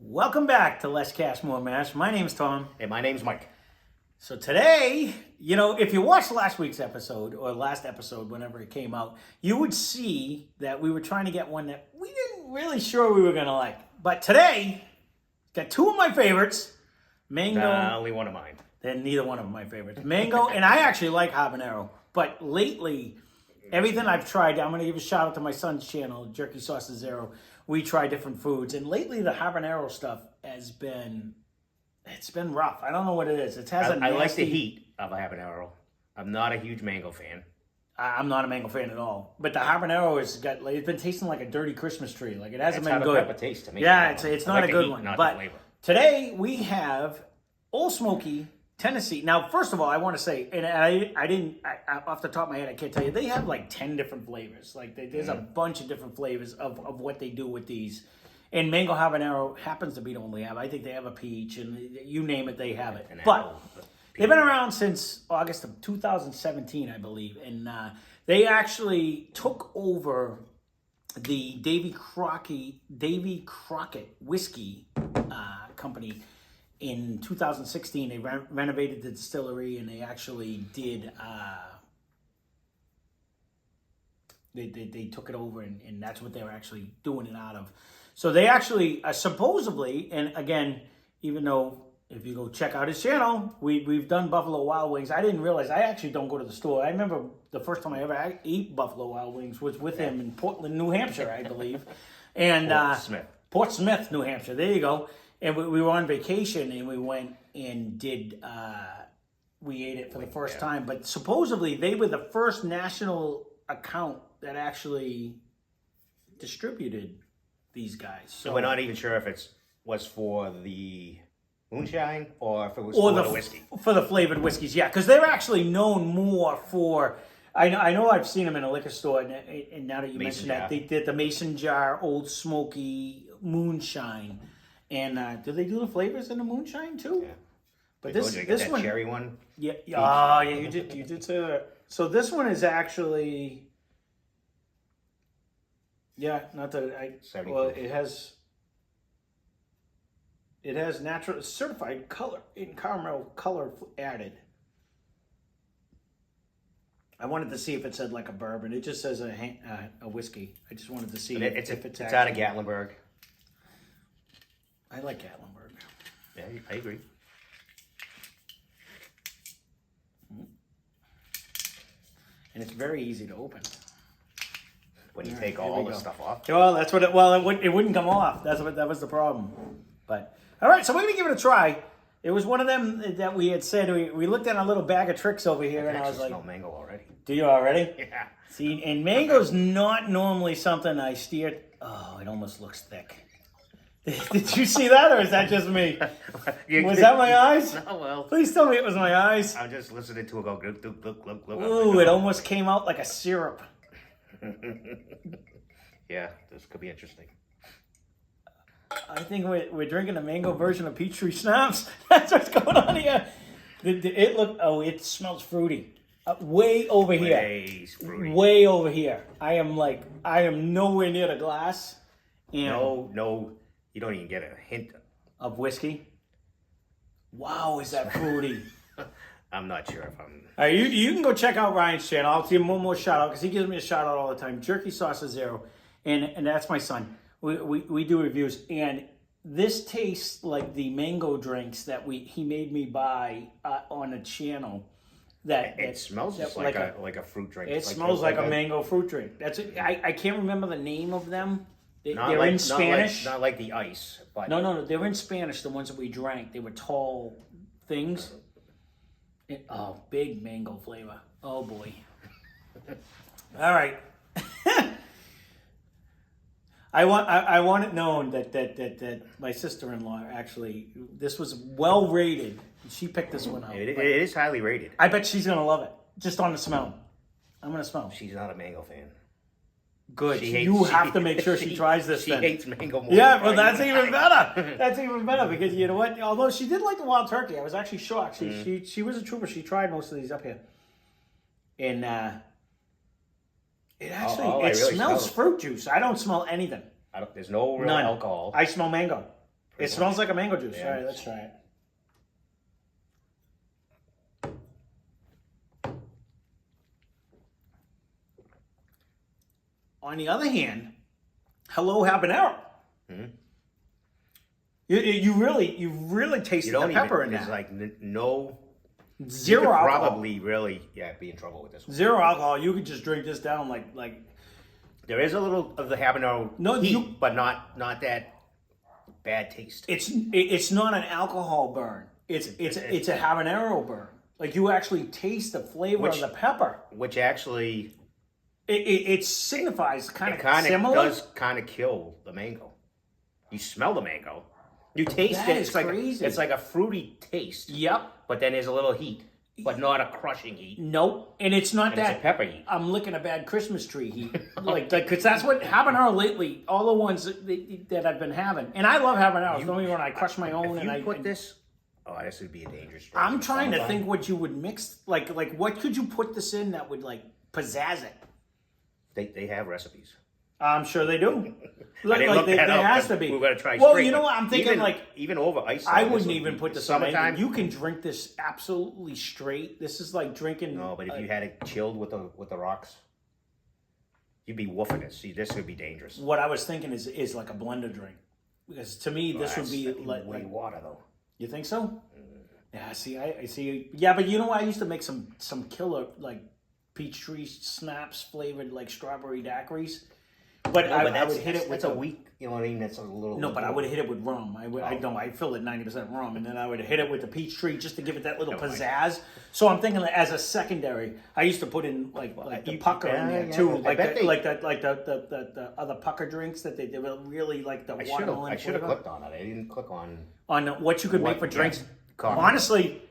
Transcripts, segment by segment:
Welcome back to Less Cash, More Mash. My name's Tom. Hey, my name's Mike. So today, if you watched last week's episode, or last episode, whenever it came out, you would see that we were trying to get one that we didn't really sure we were going to like. But today, got two of my favorites, Mango. Only one of mine. Then neither one of them my favorites. Mango, and I actually like Habanero. But lately, everything I've tried, I'm going to give a shout out to my son's channel, Jerky Sauce Zero. We try different foods. And lately, the Habanero stuff has been... It's been rough. I don't know what it is. It has a nasty... I like the heat of a habanero. I'm not a huge mango fan. I'm not a mango fan at all. But the habanero has got... It's been tasting like a dirty Christmas tree. Like, it hasn't been good. It's a taste to me. Yeah, it's not a good one. Not but the flavor. Today, we have Old Smoky, Tennessee. Now, first of all, I want to say, and I didn't... off the top of my head, I can't tell you. They have like 10 different flavors. Like, there's a bunch of different flavors of what they do with these. And Mango Habanero happens to be the one we have. I think they have a peach, and you name it, they have it. But they've been around since August of 2017, I believe. And they actually took over the Davy Crockett whiskey company in 2016. They renovated the distillery, and they actually did... They took it over, and that's what they were actually doing it out of. So they actually, supposedly, and again, even though if you go check out his channel, we've done Buffalo Wild Wings. I didn't realize, I actually don't go to the store. I remember the first time I ever ate Buffalo Wild Wings was with him in Portland, New Hampshire, I believe. And Port Smith, New Hampshire. There you go. And we were on vacation, and we went and we ate it for the first time. But supposedly, they were the first national account that actually distributed these guys. So we're not even sure if it was for the moonshine or if it was for the whiskey. For the flavored whiskeys, yeah, because they're actually known more for. I know I've seen them in a liquor store, and now that you mention that, they did the Mason Jar, Old Smoky, Moonshine, and do they do the flavors in the moonshine too? Yeah. But this one, cherry one. Yeah, yeah, you did say that. So this one is actually. Yeah, not that it has natural certified color in caramel color added. I wanted to see if it said like a bourbon. It just says a whiskey. I just wanted to see if it's out of Gatlinburg. I like Gatlinburg. Yeah, I agree. And it's very easy to open. When you take all the stuff off. Well, that's what it wouldn't come off. That was the problem. But all right, so we're gonna give it a try. It was one of them that we had said we looked at a little bag of tricks over here, and I was like, smell mango already. Do you already? Yeah. See, and mango's not normally something I steer. Oh, it almost looks thick. Did you see that, or is that just me? Was that my eyes? Oh, well. Please tell me it was my eyes. I'm just listening to it go glug, glug, glug, glug, glug. Ooh, it almost came out like a syrup. Yeah, this could be interesting. I think we're drinking a mango version of Peachtree Schnapps. That's what's going on here. It smells fruity. Way over here. Fruity. Way over here. I am nowhere near the glass. And no, you don't even get a hint of whiskey. Wow, is that fruity? I'm not sure if I'm... All right, you can go check out Ryan's channel. I'll give him one more shout out because he gives me a shout out all the time. Jerky Sauce Zero, and that's my son. We do reviews, and this tastes like the mango drinks that he made me buy on a channel. It smells just like a fruit drink. It smells like a mango fruit drink. That's it. I can't remember the name of them. They're in Spanish. Not like the ice, but no. They're in Spanish. The ones that we drank, they were tall things. Big mango flavor. Oh, boy. All right. I want it known that my sister-in-law actually, this was well rated. She picked this one out. It is highly rated. I bet she's going to love it, just on the smell. I'm going to smell. She's not a mango fan. Good. You have to make sure she tries this. She hates mango more. Yeah, well, that's even better. That's even better because you know what? Although she did like the wild turkey, I was actually shocked. She was a trooper. She tried most of these up here, and it actually smells fruit juice. I don't smell anything. There's no real alcohol. I smell mango. It smells like a mango juice. All right, let's try it. On the other hand, hello habanero. Mm-hmm. You really tasted the pepper in that. It's like no zero you could alcohol. Probably really be in trouble with this one. Zero alcohol. You could just drink this down like. There is a little of the habanero heat, but not that bad taste. It's not an alcohol burn. It's a habanero burn. Like you actually taste the flavor of the pepper, which actually it signifies kind of similar. It does kind of kill the mango. You smell the mango. You taste it. It's crazy. It's like a fruity taste. Yep. But then there's a little heat, but not a crushing heat. Nope. And it's not that it's a pepper heat. I'm licking a bad Christmas tree heat. Because that's what habanero lately. All the ones that I've been having, and I love habaneros. Don't even when I crush my own. If you put this. Oh, this would be a dangerous drink. I'm trying to think what you would mix. Like what could you put this in that would like pizzazz it? They have recipes. I'm sure they do. There has to be. We're gonna try. Well, you know what I'm thinking. Even over ice. I wouldn't even put this on anything. You can drink this absolutely straight. This is like drinking. No, but if you had it chilled with the rocks, you'd be woofing it. See, this would be dangerous. What I was thinking is like a blender drink, because to me this would be like water though. You think so? Mm. Yeah. See, I see. Yeah, but you know what? I used to make some killer like peach tree snaps flavored like strawberry daiquiris. But I would hit it with a weak, you know what I mean? That's a little. No, but I would hit it with rum. I fill it 90% rum, and then I would hit it with the peach tree just to give it that little pizzazz. So I'm thinking as a secondary, I used to put in like the pucker in there too, like the other pucker drinks that they were really like the watermelon. I should have clicked on it. I didn't click on what you could make for drinks. Coffee. Honestly.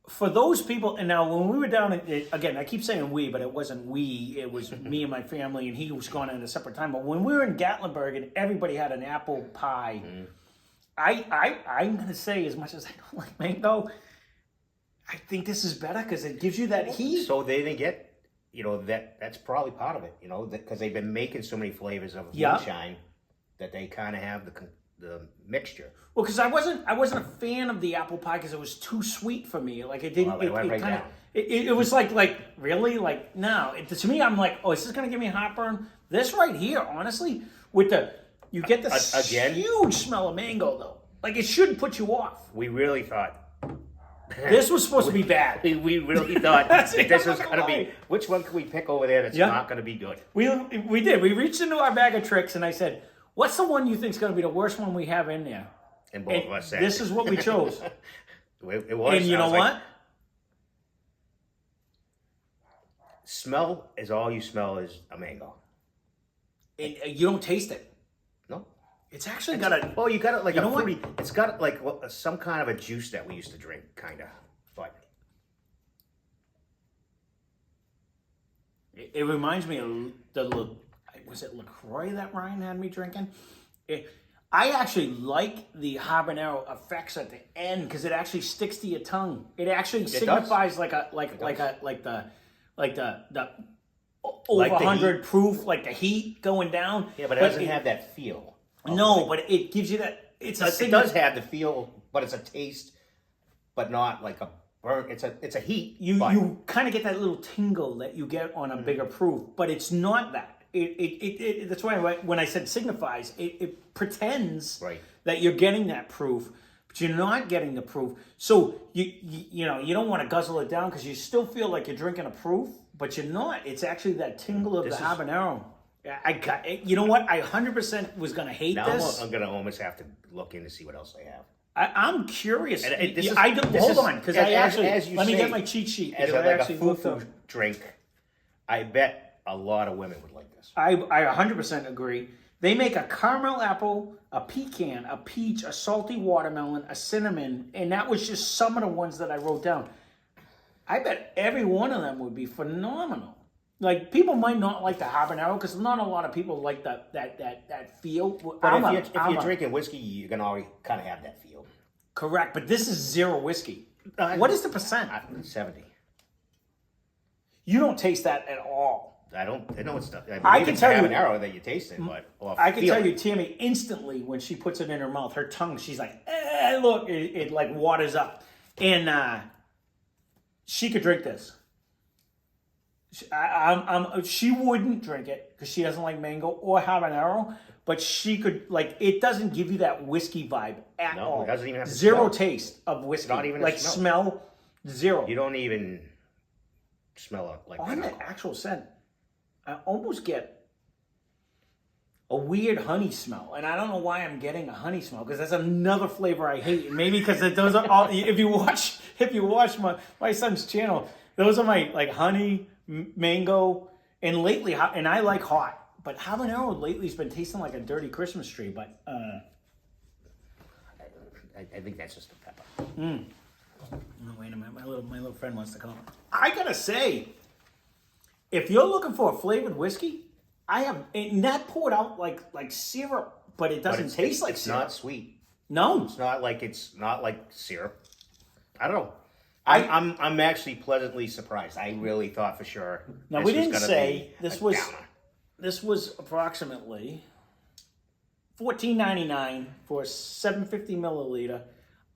For those people, and now when we were down, again, I keep saying we, but it wasn't we. It was me and my family, and he was going at a separate time. But when we were in Gatlinburg and everybody had an apple pie, I'm going to say, as much as I don't like mango, I think this is better because it gives you that heat. So they didn't get, that's probably part of it, because they've been making so many flavors of moonshine that they kind of have the mixture. Well, because I wasn't a fan of the apple pie because it was too sweet for me. Like it didn't. It was like really like no. To me, I'm like, oh, is this gonna give me a heartburn? This right here, honestly, you get this huge smell of mango though. Like it shouldn't put you off. We really thought this was supposed to be bad. We really thought that this was gonna be. Which one can we pick over there that's not gonna be good? We did. We reached into our bag of tricks and I said, what's the one you think is going to be the worst one we have in there? And both of us said. This is what we chose. It was. And you know what? Smell is all you smell is a mango. And you don't taste it. No. It's actually got a... Well, you got it like a fruity... It's got like some kind of a juice that we used to drink, kind of. But... It reminds me of was it LaCroix that Ryan had me drinking? I actually like the habanero effects at the end because it actually sticks to your tongue. It actually signifies like the over 100 proof, like the heat going down. Yeah, but it doesn't have that feel. No, but it gives you that. It does have the feel, but it's a taste, but not like a burn. It's a heat. You kind of get that little tingle that you get on a bigger proof, but it's not that. That's why when I said signifies, it pretends that you're getting that proof, but you're not getting the proof. So you don't want to guzzle it down because you still feel like you're drinking a proof, but you're not. It's actually that tingle of the habanero. You know what? I 100% was going to hate this. I'm going to almost have to look in to see what else they have. I'm curious. Hold on, because let me get my cheat sheet. As a food drink, I bet a lot of women would like this. I 100% agree. They make a caramel apple, a pecan, a peach, a salty watermelon, a cinnamon, and that was just some of the ones that I wrote down. I bet every one of them would be phenomenal. Like, people might not like the habanero because not a lot of people like that feel. But if you're drinking whiskey, you can already kind of have that feel. Correct, but this is zero whiskey. What is the percent? 70. You don't taste that at all. I know it's stuff. I Believe can it's tell you- habanero that you're tasting, but I can tell you, Tammy, instantly when she puts it in her mouth, her tongue, she's like, look, it like waters up. And she could drink this. She wouldn't drink it because she doesn't like mango or habanero, but she could, like, it doesn't give you that whiskey vibe at all. It doesn't even have the zero smell. taste of whiskey. Not even a like smell, zero. You don't even smell it like On that. the actual scent, I almost get a weird honey smell, and I don't know why I'm getting a honey smell because that's another flavor I hate. Maybe because those are all. If you watch my son's channel, those are my like honey, mango, and lately, and I like hot. But habanero lately has been tasting like a dirty Christmas tree. But I think that's just the pepper. Oh, wait a minute, my little friend wants to come. I gotta say, if you're looking for a flavored whiskey, I have, and that poured out like syrup, but it doesn't taste like it's syrup. not sweet. No, It's not like syrup. I don't know. I'm actually pleasantly surprised. I really thought for sure. Now we didn't say this was. This was approximately $14.99 for a 750 milliliter.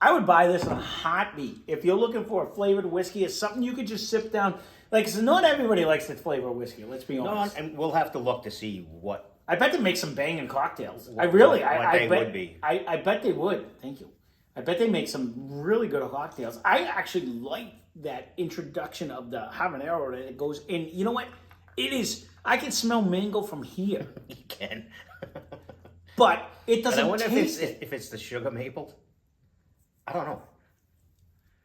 I would buy this in a heartbeat. If you're looking for a flavored whiskey, it's something you could just sip down. Like, so not everybody likes the flavor of whiskey. Let's be honest. No, and we'll have to look to see what. I bet they make some banging cocktails. What I bet would be. I bet they would. Thank you. I bet they make some really good cocktails. I actually like that introduction of the habanero that it goes in. You know what? It is. I can smell mango from here. You can. But it doesn't I wonder taste if it's the sugar maple. I don't know.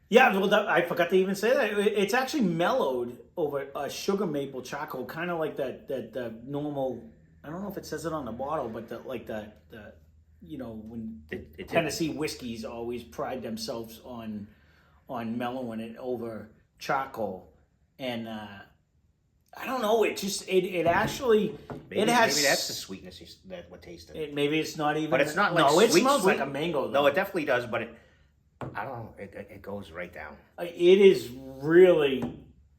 Yeah, well, I forgot to even say that. It's actually mellowed over a sugar maple charcoal, kind of like the normal. I don't know if it says it on the bottle, but the when Tennessee whiskeys always pride themselves on mellowing it over charcoal, and I don't know. It just it actually Maybe that's the sweetness that what tasted. Maybe it's not even. But it's not like it sweet, smells sweet. like a mango. Though. No, it definitely does, but I don't know. It goes right down. It is really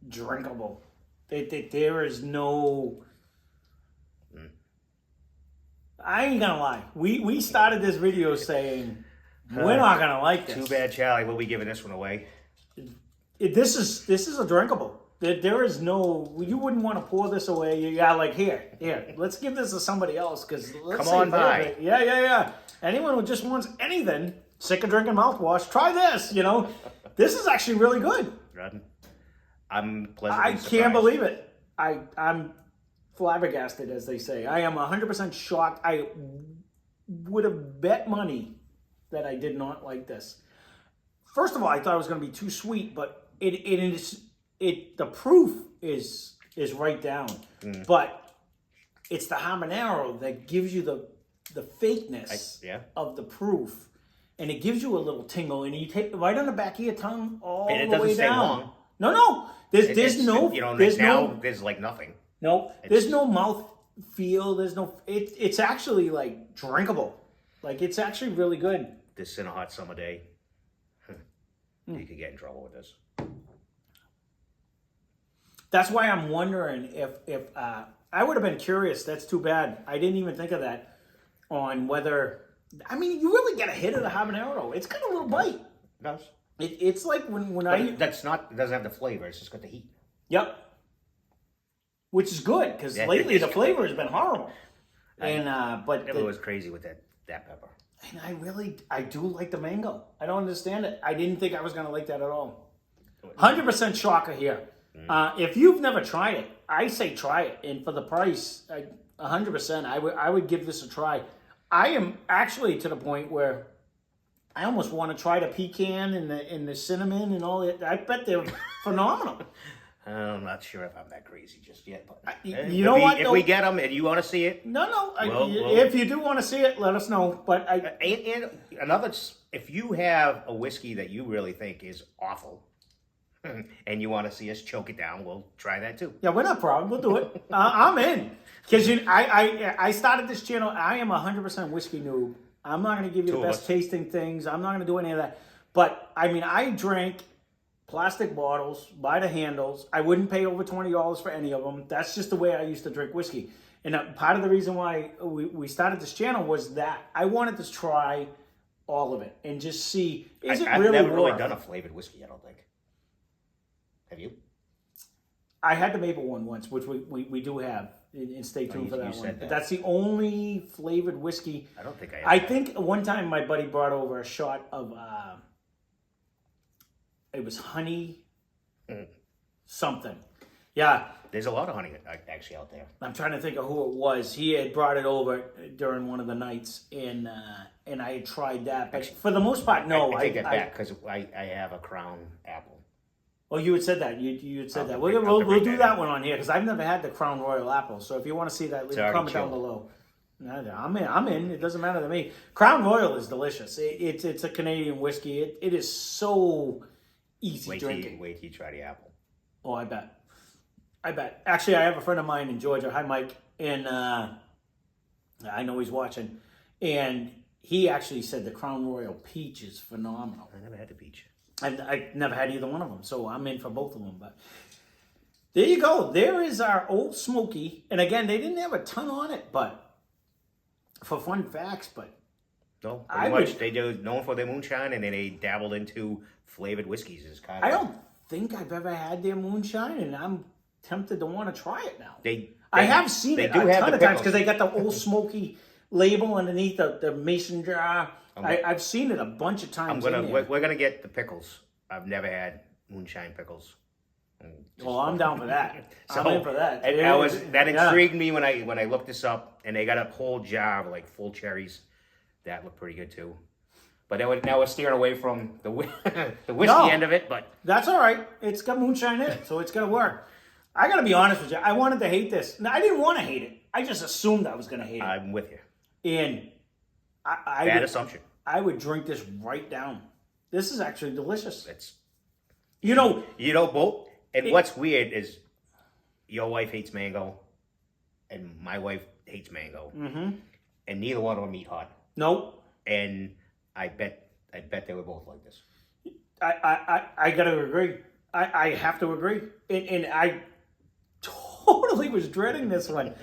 drinkable. There is no. I ain't gonna lie. We started this video saying we're not gonna like this. Too bad, Charlie. We'll be giving this one away. This is a drinkable. There is no. You wouldn't want to pour this away. You got like here. Let's give this to somebody else because come on by. Yeah. Anyone who just wants anything, sick of drinking mouthwash, try this. This is actually really good. I'm pleasantly surprised. Can't believe it. I'm flabbergasted, as they say. I am 100% shocked. I would have bet money that I did not like this. First of all, I thought it was going to be too sweet, but the proof is right down. But it's the habanero that gives you the fakeness of the proof, and it gives you a little tingle, and you take it right on the back of your tongue all the way down. And it doesn't stay long. No. There's like nothing. No, there's no mouth feel. There's no. It's actually like drinkable. Like it's actually really good. This in a hot summer day, you could get in trouble with this. That's why I'm wondering if I would have been curious. That's too bad. I didn't even think of that. On whether, I mean, you really get a hit of the habanero. It's got a little bite. It does. It's like when but I. It doesn't have the flavor. It's just got the heat. Yep. Which is good because lately the flavor has been horrible. But it was crazy with that pepper. And I do like the mango. I don't understand it. I didn't think I was going to like that at all. 100% shocker here. If you've never tried it, I say try it. And for the price, 100%, I would give this a try. I am actually to the point where I almost want to try the pecan and the cinnamon and all that. I bet they're phenomenal. I'm not sure if I'm that crazy just yet. But if we get them and you want to see it, if you do want to see it, let us know. But and another, if you have a whiskey that you really think is awful, and you want to see us choke it down, we'll try that too. Yeah, we're not proud. We'll do it. I'm in because I started this channel. I am 100% whiskey noob. I'm not going to give you the best tasting things. I'm not going to do any of that. But I mean, I drank plastic bottles by the handles. I wouldn't pay over $20 for any of them. That's just the way I used to drink whiskey. And part of the reason why we started this channel was that I wanted to try all of it and just see, is it I've really never really worth done a flavored whiskey, I don't think. Have you? I had the maple one once, which we do have, and stay tuned for that one. That. But that's the only flavored whiskey. I don't think I think one time my buddy brought over a shot of, it was honey something. Yeah. There's a lot of honey actually out there. I'm trying to think of who it was. He had brought it over during one of the nights, and I had tried that. But for the most part, no. I take that back because I have a Crown apple. Oh, you had said that. You had said that. We'll do that one on here because I've never had the Crown Royal apple. So if you want to see that, leave a comment down below. I'm in. It doesn't matter to me. Crown Royal is delicious. It's a Canadian whiskey. It is so easy drinking. Wait till you try the apple. Oh, I bet. Actually, I have a friend of mine in Georgia. Hi, Mike. And I know he's watching. And he actually said the Crown Royal Peach is phenomenal. I never had the peach. I never had either one of them, so I'm in for both of them. But there you go. There is our old Smoky. And again, they didn't have a ton on it, but for fun facts. But no, pretty much they do known for their moonshine, and then they dabbled into flavored whiskeys. Is kind of. I don't think I've ever had their moonshine, and I'm tempted to want to try it now. I have seen it a ton of times because they got the old Smoky label underneath the mason jar. I've seen it a bunch of times. We're gonna get the pickles. I've never had moonshine pickles. Well, I'm down for that. I'm in for that. That intrigued me when I looked this up, and they got a whole jar of like full cherries. That looked pretty good too. But now we're steering away from the whiskey end of it. But that's all right. It's got moonshine in it, so it's gonna work. I gotta be honest with you. I wanted to hate this. No, I didn't want to hate it. I just assumed I was gonna hate it. I'm with you. And bad assumption. I would drink this right down. This is actually delicious. It's both. And what's weird is your wife hates mango, and my wife hates mango, and neither one of them eat hot. Nope. And I bet they were both like this. I gotta agree. I have to agree. And I totally was dreading this one.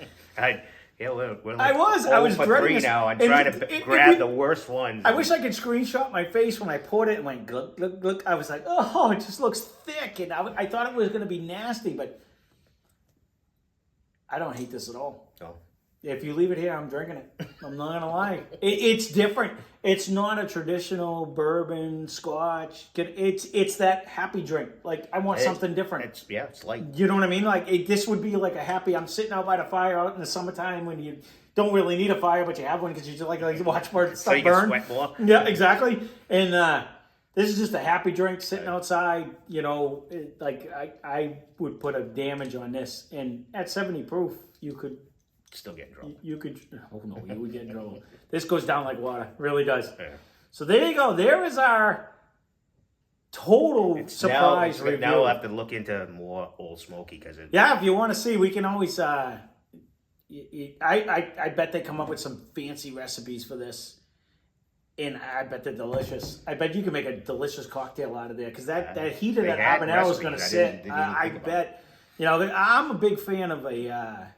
We're like I was dreading this. Now. I'm trying to grab the worst ones. I wish I could screenshot my face when I poured it and went glug, glug, glug. I was like, oh, it just looks thick. And I thought it was going to be nasty, but I don't hate this at all. No. If you leave it here, I'm drinking it. I'm not going to lie. It's different. It's not a traditional bourbon, scotch. It's that happy drink. Like, I want something different. It's light. You know what I mean? Like, this would be like a happy, I'm sitting out by the fire out in the summertime when you don't really need a fire, but you have one because you just like to watch stuff burn. So you can sweat more. Yeah, exactly. And this is just a happy drink sitting outside. You know, I would put a damage on this. And at 70 proof, you could... Still getting drunk. You could... Oh, no, you would get drunk. This goes down like water. Really does. Yeah. So there you go. There is our total surprise review. Now we'll have to look into more Old Smoky because if you want to see, we can always. I bet they come up with some fancy recipes for this, and I bet they're delicious. I bet you can make a delicious cocktail out of there because that heat of that habanero is going to sit. I bet. You know, I'm a big fan of a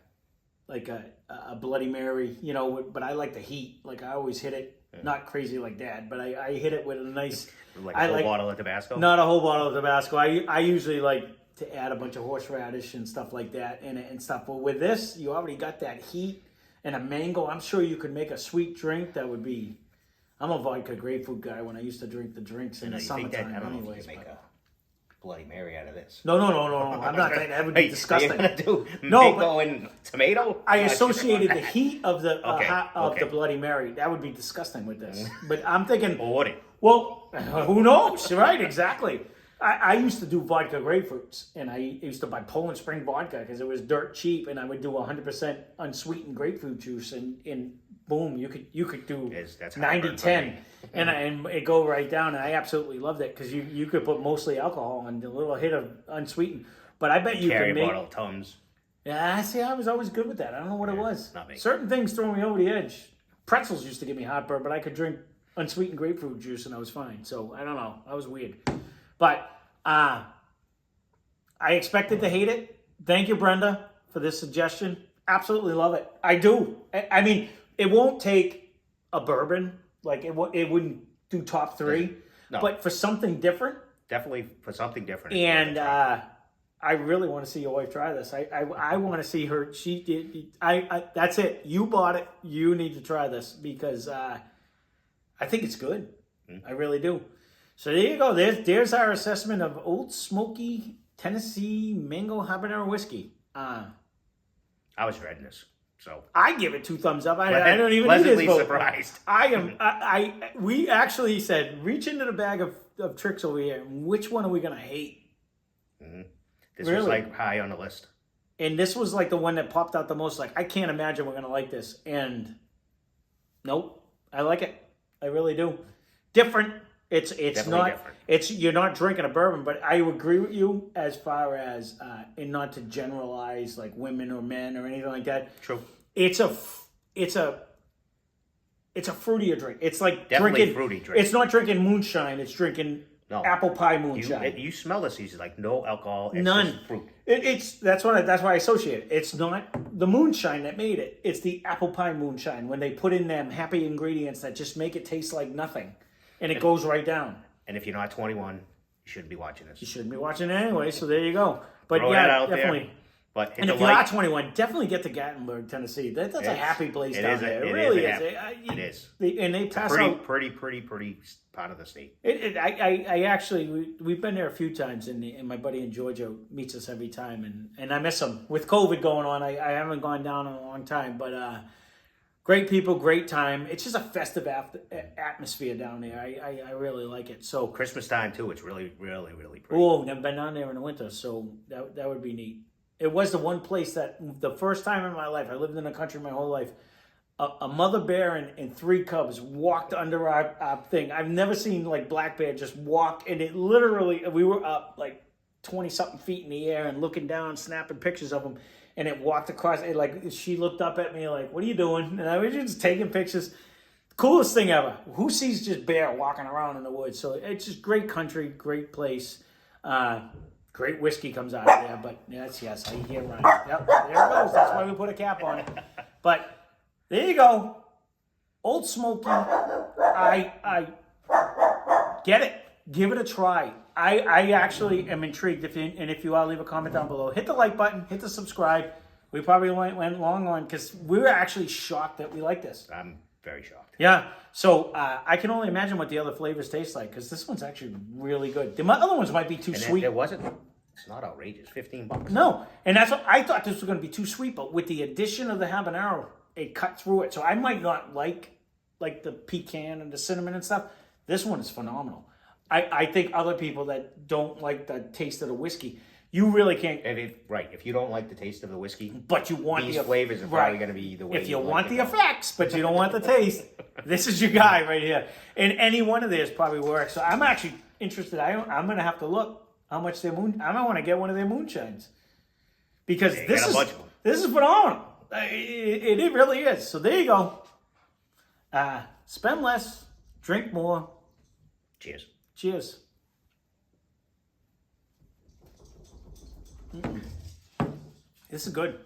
Bloody Mary. You know, but I like the heat. Like I always hit it. Not crazy like Dad, but I hit it with a nice... Like a whole bottle of Tabasco? Not a whole bottle of Tabasco. I usually like to add a bunch of horseradish and stuff like that in it and stuff. But with this, you already got that heat and a mango. I'm sure you could make a sweet drink that would be... I'm a vodka grapefruit guy when I used to drink the drinks in the summertime. I don't know if you anyways, can make a Bloody Mary out of this. No. I'm not saying that would be disgusting. What are you going to do? Mango and tomato? I associated the heat of the the Bloody Mary. That would be disgusting with this. But I'm thinking... Or would it? Well, who knows? Right, exactly. I used to do vodka grapefruits, and I used to buy Poland Spring vodka because it was dirt cheap, and I would do 100% unsweetened grapefruit juice, and boom, you could do 90-10, and it go right down, and I absolutely loved it because you could put mostly alcohol and a little hit of unsweetened. But I bet you could make... bottle of Tums. Yeah, see, I was always good with that. I don't know what it was. Not me. Certain things throw me over the edge. Pretzels used to give me heartburn, but I could drink unsweetened grapefruit juice and I was fine. So I don't know. I was weird. But I expected to hate it. Thank you, Brenda, for this suggestion. Absolutely love it. I do. I mean, it won't take a bourbon. Like, it wouldn't do top 3. No. But for something different. Definitely for something different. And I really want to see your wife try this. I want to see her. That's it. You bought it. You need to try this because I think it's good. I really do. So there you go. There's our assessment of Old Smoky Tennessee Mango Habanero Whiskey. I was dreading this, so I give it 2 thumbs up. I don't even need his pleasantly vote. surprised. We actually said, reach into the bag of tricks over here. Which one are we gonna hate? Mm-hmm. This was like high on the list, and this was like the one that popped out the most. Like, I can't imagine we're gonna like this. And nope, I like it. I really do. Different. It's Definitely not. Different. You're not drinking a bourbon, but I agree with you as far as and not to generalize like women or men or anything like that. True. It's a fruitier drink. It's like Definitely drinking fruity drink. It's not drinking moonshine. It's drinking apple pie moonshine. You smell this. It's like no alcohol. It's None. Just fruit. That's why I associate it. It's not the moonshine that made it. It's the apple pie moonshine when they put in them happy ingredients that just make it taste like nothing, and it goes right down. And if you're not 21, you shouldn't be watching this. You shouldn't be watching it anyway. So there you go. But Throw that out definitely. there. But And if you are 21, definitely get to Gatlinburg, Tennessee. That's a happy place down there. It really is. It is. And they pass out pretty part of the state. I actually we've been there a few times, and my buddy in Georgia meets us every time, and I miss him. With COVID going on, I haven't gone down in a long time, but great people, great time. It's just a festive atmosphere down there. I really like it. So Christmas time too. It's really, really, really pretty. Oh, never been down there in the winter, so that would be neat. It was the one place that the first time in my life, I lived in the country my whole life, a mother bear and 3 cubs walked under our thing. I've never seen like black bear just walk, and it literally, we were up like 20-something feet in the air and looking down, snapping pictures of them, and it walked across, it like, she looked up at me like, what are you doing? And I was just taking pictures. Coolest thing ever. Who sees just bear walking around in the woods? So it's just great country, great place. Great whiskey comes out of there, but yes, I hear Ryan. Yep, there it goes. That's why we put a cap on it. But there you go. Old Smoky. I get it. Give it a try. I actually am intrigued. If you are, leave a comment down below. Hit the like button. Hit the subscribe. We probably went long on because we were actually shocked that we like this. I'm very shocked. Yeah. So I can only imagine what the other flavors taste like because this one's actually really good. The other ones might be too sweet. It's not outrageous. $15. No, and that's what I thought this was going to be too sweet, but with the addition of the habanero, it cut through it. So I might not like the pecan and the cinnamon and stuff. This one is phenomenal. I think other people that don't like the taste of the whiskey, you really can't. If you don't like the taste of the whiskey, but you want these flavors are probably going to be the way. If you want the effects, but you don't want the taste, this is your guy right here. And any one of theirs probably works. So I'm actually interested. I'm going to have to look how much their I might want to get one of their moonshines because this is phenomenal. It really is. So there you go. Spend less, drink more. Cheers. Cheers. This is good.